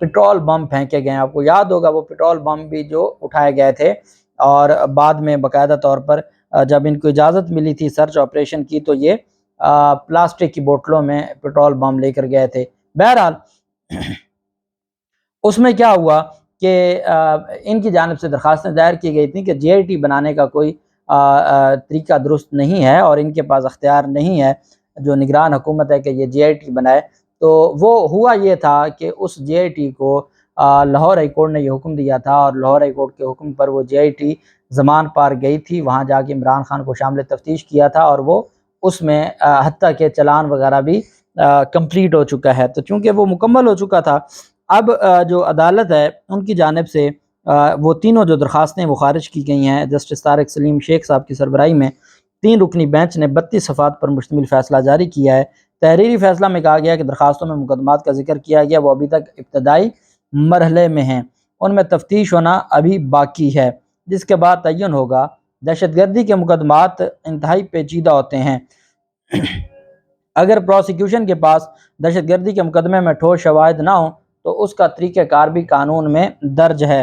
Petrol بم پھینکے گئے ہیں۔ آپ کو یاد ہوگا وہ پٹرول بم بھی جو اٹھائے گئے تھے، اور بعد میں باقاعدہ طور پر جب ان کو اجازت ملی تھی سرچ آپریشن کی تو یہ پلاسٹک کی بوتلوں میں پٹرول بم لے کر گئے تھے۔ بہرحال اس میں کیا ہوا کہ ان کی جانب سے درخواستیں دائر کی گئی تھیں کہ جے آئی ٹی بنانے کا کوئی طریقہ درست نہیں ہے، اور ان کے پاس اختیار نہیں ہے جو نگران حکومت ہے کہ یہ جے آئی ٹی بنائے۔ تو وہ ہوا یہ تھا کہ اس جے آئی ٹی کو لاہور ہائی کورٹ نے یہ حکم دیا تھا، اور لاہور ہائی کورٹ کے حکم پر وہ جے آئی ٹی زمان پار گئی تھی، وہاں جا کے عمران خان کو شامل تفتیش کیا تھا، اور وہ اس میں حتیٰ کہ چلان وغیرہ بھی کمپلیٹ ہو چکا ہے۔ تو چونکہ وہ مکمل ہو چکا تھا، اب جو عدالت ہے ان کی جانب سے وہ تینوں جو درخواستیں وہ خارج کی گئی ہیں۔ جسٹس طارق سلیم شیخ صاحب کی سربراہی میں 3 رکنی بینچ نے 32 صفحات پر مشتمل فیصلہ جاری کیا ہے۔ تحریری فیصلہ میں کہا گیا کہ درخواستوں میں مقدمات کا ذکر کیا گیا وہ ابھی تک ابتدائی مرحلے میں ہیں، ان میں تفتیش ہونا ابھی باقی ہے، جس کے بعد تعین ہوگا۔ دہشت گردی کے مقدمات انتہائی پیچیدہ ہوتے ہیں۔ اگر پروسیکیوشن کے پاس دہشت گردی کے مقدمے میں ٹھوس شواہد نہ ہوں تو اس کا طریقہ کار بھی قانون میں درج ہے،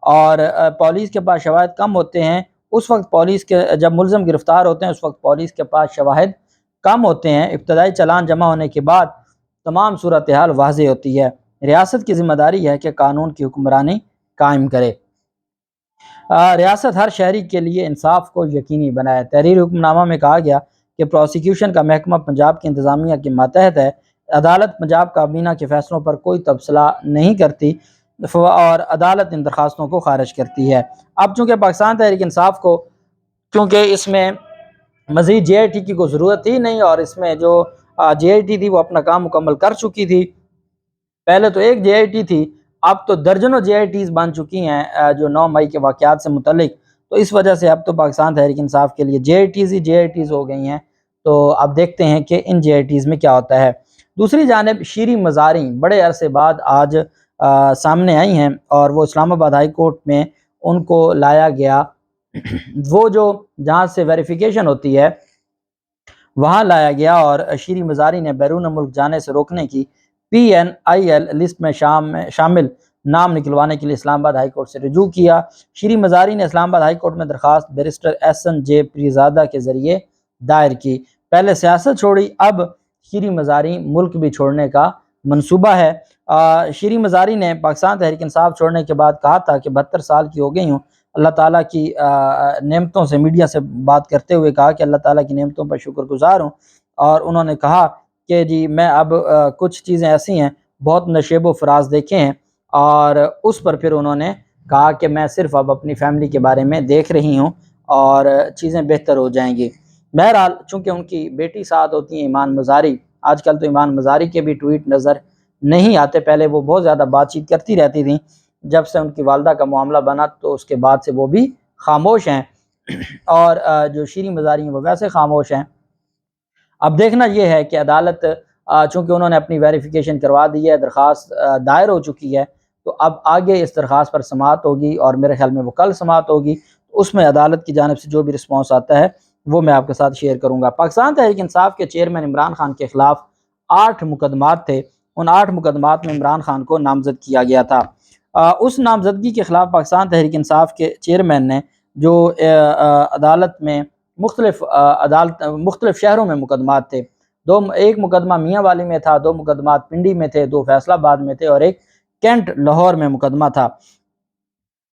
اور پولیس کے پاس شواہد کم ہوتے ہیں اس وقت پولیس کے جب ملزم گرفتار ہوتے ہیں اس وقت پولیس کے پاس شواہد کم ہوتے ہیں۔ ابتدائی چلان جمع ہونے کے بعد تمام صورتحال واضح ہوتی ہے۔ ریاست کی ذمہ داری ہے کہ قانون کی حکمرانی قائم کرے۔ ریاست ہر شہری کے لیے انصاف کو یقینی بنائے۔ تحریر حکم نامہ میں کہا گیا کہ پروسیکیوشن کا محکمہ پنجاب کی انتظامیہ کے ماتحت ہے۔ عدالت پنجاب کابینہ کے فیصلوں پر کوئی تبصرہ نہیں کرتی، اور عدالت ان درخواستوں کو خارج کرتی ہے۔ اب چونکہ پاکستان تحریک انصاف کو چونکہ اس میں مزید جے آئی ٹی کی کوئی ضرورت ہی نہیں، اور اس میں جو جے آئی ٹی تھی وہ اپنا کام مکمل کر چکی تھی۔ پہلے تو ایک جے آئی ٹی تھی، اب تو درجنوں جے آئی ٹیز بن چکی ہیں جو 9 مئی کے واقعات سے متعلق۔ تو اس وجہ سے اب تو پاکستان تحریک انصاف کے لیے جے آئی ٹیز ہی جے آئی ٹیز ہو گئی ہیں۔ تو اب دیکھتے ہیں کہ ان جے آئی ٹیز میں کیا ہوتا ہے۔ دوسری جانب شیریں مزاری بڑے عرصے بعد آج سامنے آئی ہیں، اور وہ اسلام آباد ہائی کورٹ میں ان کو لایا گیا، وہ جو جہاں سے ویریفیکیشن ہوتی ہے وہاں لایا گیا، اور شیریں مزاری نے بیرون ملک جانے سے روکنے کی PNIL لسٹ میں شامل نام نکلوانے کے لیے اسلام آباد ہائی کورٹ سے رجوع کیا۔ شیریں مزاری نے اسلام آباد ہائی کورٹ میں درخواست بیرسٹر SNJ پریزادہ کے ذریعے دائر کی۔ پہلے سیاست چھوڑی، اب شیریں مزاری ملک بھی چھوڑنے کا منصوبہ ہے۔ شیریں مزاری نے پاکستان تحریک انصاف چھوڑنے کے بعد کہا تھا کہ 72 سال کی ہو گئی ہوں، اللہ تعالیٰ کی نعمتوں سے میڈیا سے بات کرتے ہوئے کہا کہ اللہ تعالیٰ کی نعمتوں پر شکر گزار ہوں، اور انہوں نے کہا کہ جی میں اب کچھ چیزیں ایسی ہیں بہت نشیب و فراز دیکھے ہیں، اور اس پر پھر انہوں نے کہا کہ میں صرف اب اپنی فیملی کے بارے میں دیکھ رہی ہوں اور چیزیں بہتر ہو جائیں گی۔ بہرحال چونکہ ان کی بیٹی ساتھ ہوتی ہیں ایمان مزاری، آج کل تو ایمان مزاری کے بھی ٹویٹ نظر نہیں آتے، پہلے وہ بہت زیادہ بات چیت کرتی رہتی تھیں، جب سے ان کی والدہ کا معاملہ بنا تو اس کے بعد سے وہ بھی خاموش ہیں، اور جو شیریں مزاری ہیں وہ ویسے خاموش ہیں۔ اب دیکھنا یہ ہے کہ عدالت چونکہ انہوں نے اپنی ویریفیکیشن کروا دی ہے، درخواست دائر ہو چکی ہے، تو اب آگے اس درخواست پر سماعت ہوگی، اور میرے خیال میں وہ کل سماعت ہوگی، اس میں عدالت کی جانب سے جو بھی رسپانس آتا ہے وہ میں آپ کے ساتھ شیئر کروں گا۔ پاکستان تحریک انصاف کے چیئرمین عمران خان کے خلاف 8 مقدمات تھے، ان 8 مقدمات میں عمران خان کو نامزد کیا گیا تھا۔ اس نامزدگی کے خلاف پاکستان تحریک انصاف کے چیئرمین نے جو عدالت میں مختلف شہروں میں مقدمات تھے، ایک مقدمہ میاں والی میں تھا، 2 مقدمات پنڈی میں تھے، 2 فیصل آباد میں تھے، اور ایک کینٹ لاہور میں مقدمہ تھا۔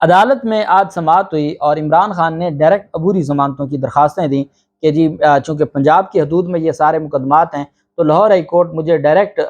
عدالت میں آج سماعت ہوئی، اور عمران خان نے ڈائریکٹ عبوری ضمانتوں کی درخواستیں دیں کہ جی چونکہ پنجاب کی حدود میں یہ سارے مقدمات ہیں تو لاہور ہائی کورٹ مجھے ڈائریکٹ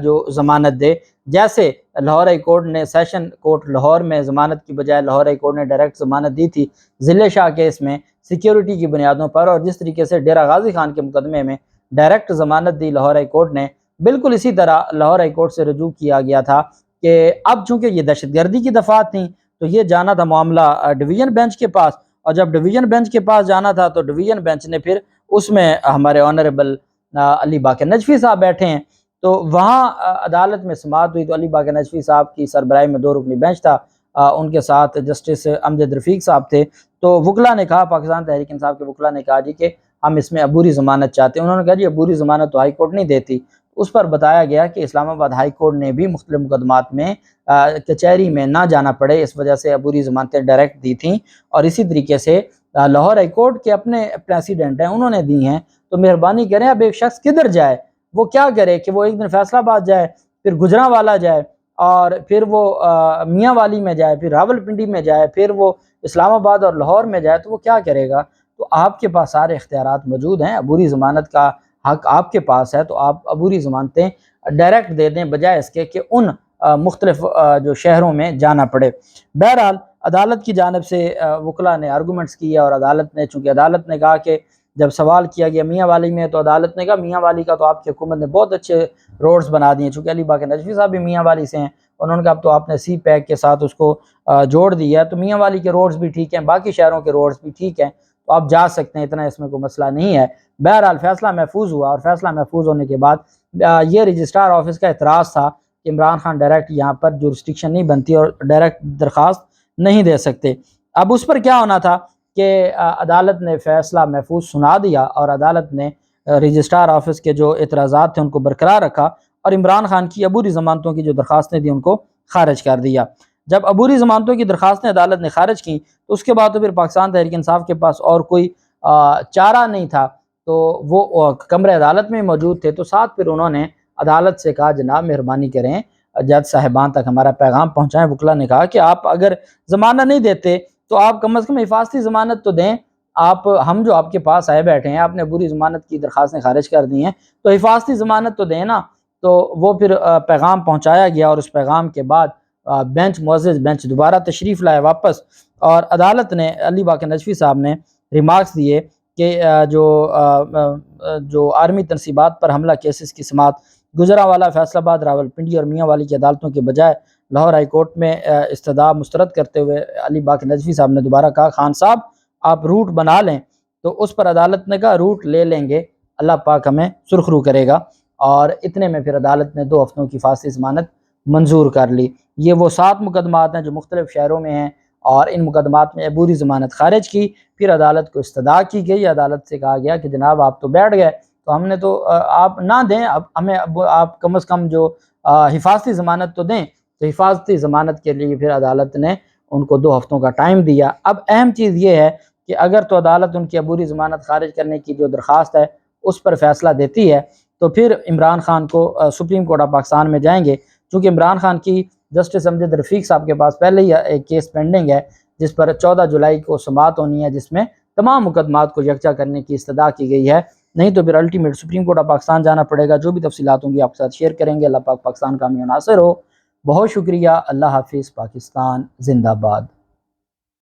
جو ضمانت دے، جیسے لاہور ہائی کورٹ نے سیشن کورٹ لاہور میں ضمانت کی بجائے لاہور ہائی کورٹ نے ڈائریکٹ ضمانت دی تھی ضلع شاہ کیس میں سیکیورٹی کی بنیادوں پر، اور جس طریقے سے ڈیرہ غازی خان کے مقدمے میں ڈائریکٹ ضمانت دی لاہور ہائی کورٹ نے، بالکل اسی طرح لاہور ہائی کورٹ سے رجوع کیا گیا تھا کہ اب چونکہ یہ دہشت گردی کی دفعات تھیں تو یہ جانا تھا معاملہ ڈویژن بینچ کے پاس، اور جب ڈویژن بینچ کے پاس جانا تھا تو ڈویژن بینچ نے پھر اس میں ہمارے آنریبل علی باقر نجفی صاحب بیٹھے ہیں، تو وہاں عدالت میں سماعت ہوئی تو علی باقر نجفی صاحب کی سربراہی میں 2 رکنی بینچ تھا، ان کے ساتھ جسٹس امجد رفیق صاحب تھے۔ تو وکلا نے کہا، پاکستان تحریک انصاف کے وکلا نے کہا جی کہ ہم اس میں عبوری ضمانت چاہتے ہیں۔ انہوں نے کہا جی عبوری ضمانت تو ہائی کورٹ نہیں دیتی، اس پر بتایا گیا کہ اسلام آباد ہائی کورٹ نے بھی مختلف مقدمات میں کچہری میں نہ جانا پڑے، اس وجہ سے عبوری ضمانتیں ڈائریکٹ دی تھیں، اور اسی طریقے سے لاہور ہائی کورٹ کے اپنے پریسیڈنٹ ہیں، انہوں نے دی ہیں۔ تو مہربانی کریں، اب ایک شخص کدھر جائے، وہ کیا کرے کہ وہ ایک دن فیصل آباد جائے، پھر گجرانوالہ جائے، اور پھر وہ میاں والی میں جائے، پھر راولپنڈی میں جائے، پھر وہ اسلام آباد اور لاہور میں جائے، تو وہ کیا کرے گا؟ تو آپ کے پاس سارے اختیارات موجود ہیں، عبوری ضمانت کا حق آپ کے پاس ہے، تو آپ عبوری ضمانتیں ڈائریکٹ دے دیں بجائے اس کے کہ ان مختلف جو شہروں میں جانا پڑے۔ بہرحال عدالت کی جانب سے وکلاء نے آرگومنٹس کیا، اور عدالت نے، چونکہ عدالت نے کہا کہ جب سوال کیا گیا میاں والی میں، تو عدالت نے کہا میاں والی کا تو آپ کی حکومت نے بہت اچھے روڈز بنا دیے، چونکہ علی باقر نجفی صاحب بھی میاں والی سے ہیں، انہوں نے کہا اب تو آپ نے سی پیک کے ساتھ اس کو جوڑ دیا ہے، تو میاں والی کے روڈز بھی ٹھیک ہیں، باقی شہروں کے روڈز بھی ٹھیک ہیں، تو آپ جا سکتے ہیں، اتنا اس میں کوئی مسئلہ نہیں ہے۔ بہرحال فیصلہ محفوظ ہوا، اور فیصلہ محفوظ ہونے کے بعد یہ رجسٹرار آفس کا اعتراض تھا کہ عمران خان ڈائریکٹ یہاں پر جورسٹکشن نہیں بنتی اور ڈائریکٹ درخواست نہیں دے سکتے۔ اب اس پر کیا ہونا تھا کہ عدالت نے فیصلہ محفوظ سنا دیا، اور عدالت نے رجسٹرار آفس کے جو اعتراضات تھے ان کو برقرار رکھا، اور عمران خان کی عبوری ضمانتوں کی جو درخواستیں تھیں ان کو خارج کر دیا۔ جب عبوری ضمانتوں کی درخواستیں عدالت نے خارج کی، تو اس کے بعد تو پھر پاکستان تحریک انصاف کے پاس اور کوئی چارہ نہیں تھا، تو وہ کمرے عدالت میں موجود تھے، تو ساتھ پھر انہوں نے عدالت سے کہا جناب مہربانی کریں، جج صاحبان تک ہمارا پیغام پہنچائیں۔ وکلاء نے کہا کہ آپ اگر ضمانت نہیں دیتے تو آپ کم از کم حفاظتی ضمانت تو دیں، ہم جو آپ کے پاس آئے بیٹھے ہیں، آپ نے عبوری ضمانت کی درخواستیں خارج کر دی ہیں، تو حفاظتی ضمانت تو دیں نا۔ تو وہ پھر پیغام پہنچایا گیا، اور اس پیغام کے بعد بینچ، معزز بینچ دوبارہ تشریف لائے واپس، اور عدالت نے، علی باقر نجفی صاحب نے ریمارکس دیے کہ جو آرمی تنصیبات پر حملہ کیسز کی سماعت گجرانوالہ، فیصل آباد، راولپنڈی اور میاں والی کی عدالتوں کے بجائے لاہور ہائی کورٹ میں استدعا مسترد کرتے ہوئے علی باقر نجفی صاحب نے دوبارہ کہا خان صاحب آپ روٹ بنا لیں، تو اس پر عدالت نے کہا روٹ لے لیں گے، اللہ پاک ہمیں سرخرو کرے گا، اور اتنے میں پھر عدالت نے 2 ہفتوں کی حفاظتی ضمانت منظور کر لی۔ یہ وہ 7 مقدمات ہیں جو مختلف شہروں میں ہیں، اور ان مقدمات میں عبوری ضمانت خارج کی، پھر عدالت کو استدعا کی گئی، عدالت سے کہا گیا کہ جناب آپ تو بیٹھ گئے، تو ہم نے تو آپ نہ دیں، اب ہمیں آپ کم از کم جو حفاظتی ضمانت تو دیں، تو حفاظتی ضمانت کے لیے پھر عدالت نے ان کو 2 ہفتوں کا ٹائم دیا۔ اب اہم چیز یہ ہے کہ اگر تو عدالت ان کی عبوری ضمانت خارج کرنے کی جو درخواست ہے اس پر فیصلہ دیتی ہے، تو پھر عمران خان کو سپریم کورٹ آف پاکستان میں جائیں گے، چونکہ عمران خان کی جسٹس امجد رفیق صاحب کے پاس پہلے ہی ایک کیس پینڈنگ ہے جس پر 14 جولائی کو سماعت ہونی ہے، جس میں تمام مقدمات کو یکجا کرنے کی استدعا کی گئی ہے، نہیں تو پھر ultimate supreme court of Pakistan جانا پڑے گا۔ جو بھی تفصیلات ہوں گی آپ کے ساتھ شیئر کریں گے۔ اللہ پاک پاکستان کا حامی و ناصر ہو۔ بہت شکریہ۔ اللہ حافظ۔ پاکستان زندہ باد۔